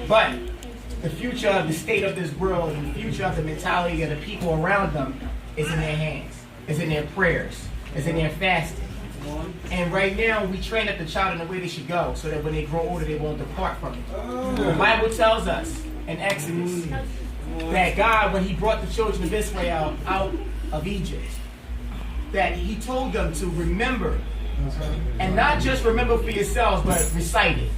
But the future of the state of this world and the future of the mentality of the people around them is in their hands. It's in their prayers. It's in their fasting. And right now, we train up the child in the way they should go so that when they grow older, they won't depart from it. The Bible tells us in Exodus that God, when he brought the children of Israel out of Egypt, that he told them to remember. And not just remember for yourselves, but recite it.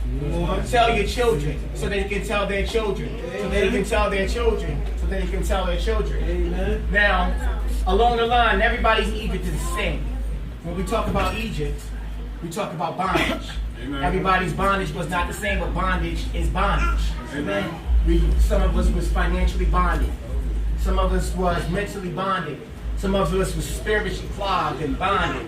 Tell your children so they can tell their children. So they can tell their children. So they can tell their children. Now, along the line, everybody's Egypt is the same. When we talk about Egypt, we talk about bondage. Everybody's bondage was not the same, but bondage is bondage. Some of us was financially bonded. Some of us was mentally bonded. Some of us was spiritually clogged and bonded.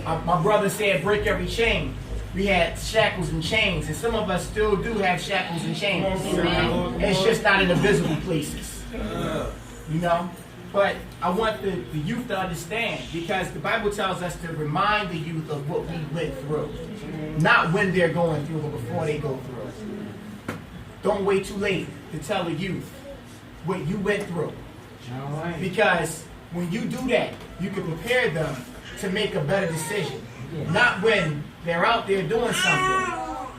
My brother said, break every chain. We had shackles and chains, and some of us still do have shackles and chains. It's just not in the visible places. You know? But I want the youth to understand, because the Bible tells us to remind the youth of what we went through. Not when they're going through, but before they go through. Don't wait too late to tell the youth what you went through. Because when you do that, you can prepare them to make a better decision. Not when they're out there doing something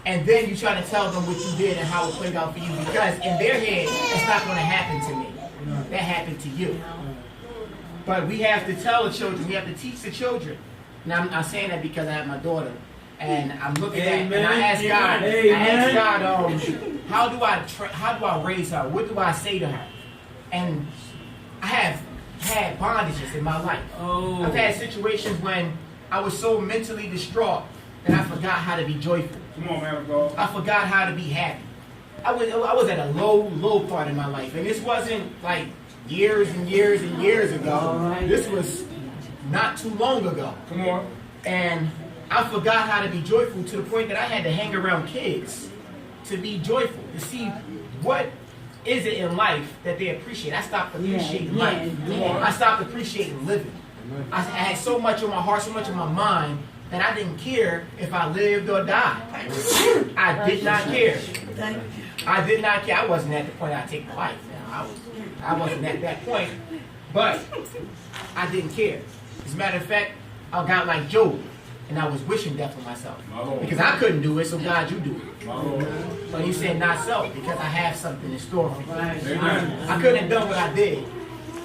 and then you try to tell them what you did and how it played out for you, because in their head, it's not going to happen to me. That happened to you. But we have to tell the children, we have to teach the children. Now, I'm not saying that because I have my daughter, and I'm looking at, and I ask God, how do I raise her? What do I say to her? And I have had bondages in my life. I've had situations when I was so mentally distraught that I forgot how to be joyful. Come on, man of God. I forgot how to be happy. I was at a low part in my life, and this wasn't like years and years and years ago. This was not too long ago. Come on. And I forgot how to be joyful to the point that I had to hang around kids to be joyful, to see what is it in life that they appreciate. I stopped appreciating life. I stopped appreciating living. I had so much on my heart, so much on my mind, that I didn't care if I lived or died. I did not care. I did not care. I wasn't at the point I'd take my life. I wasn't at that point, but I didn't care. As a matter of fact, I got like Job, and I was wishing death for myself. Because I couldn't do it, so God, you do it. But he said, not so, because I have something in store for you. I couldn't have done what I did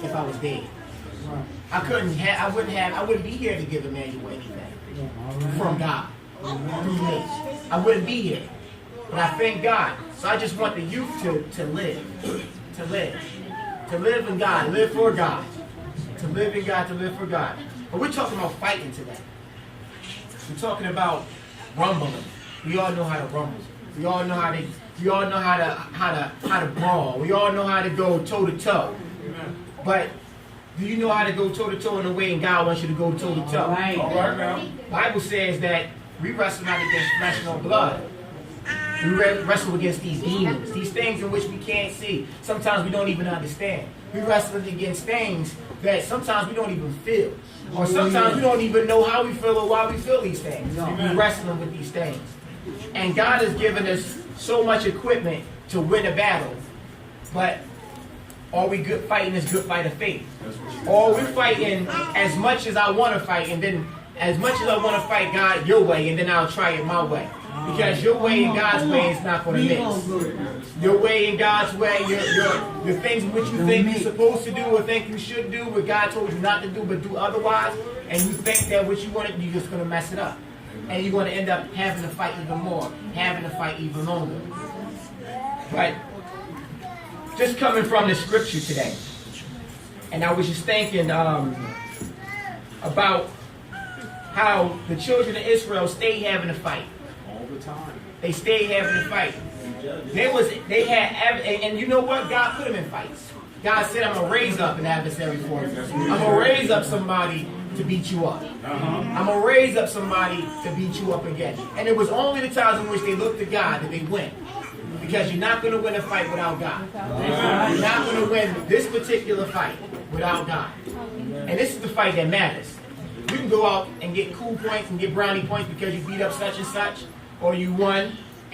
if I was dead. I wouldn't be here to give Emmanuel anything from God through me. I wouldn't be here. But I thank God. So I just want the youth to live. To live in God, live for God. To live in God, to live for God. But we're talking about fighting today. We're talking about rumbling. We all know how to rumble. We all know how to brawl. We all know how to go toe to toe. But do you know how to go toe to toe in a way and God wants you to go toe to toe? All right now. The Bible says that we wrestle not against flesh nor blood. We wrestle against these demons, these things in which we can't see. Sometimes we don't even understand. We wrestle against things that sometimes we don't even feel. Or sometimes we don't even know how we feel or why we feel these things. We're wrestling with these things. And God has given us so much equipment to win a battle. But are we good fighting this good fight of faith? Or we're fighting as much as I want to fight, and then as much as I want to fight God your way, and then I'll try it my way. Because your way and God's way is not going to mix. Your way and God's way, your things which you think you're supposed to do or think you should do, what God told you not to do but do otherwise, and you think that what you want to do, you're just going to mess it up. And you're going to end up having to fight even more, having to fight even longer. But just coming from the scripture today, and I was just thinking about how the children of Israel stayed having to fight. They stayed having to fight. And you know what? God put them in fights. God said, I'm going to raise up an adversary for you. I'm going to raise up somebody to beat you up. I'm going to raise up somebody to beat you up again. And it was only the times in which they looked to God that they win. Because you're not going to win a fight without God. You're not going to win this particular fight without God. And this is the fight that matters. You can go out and get cool points and get brownie points because you beat up such and such, or you won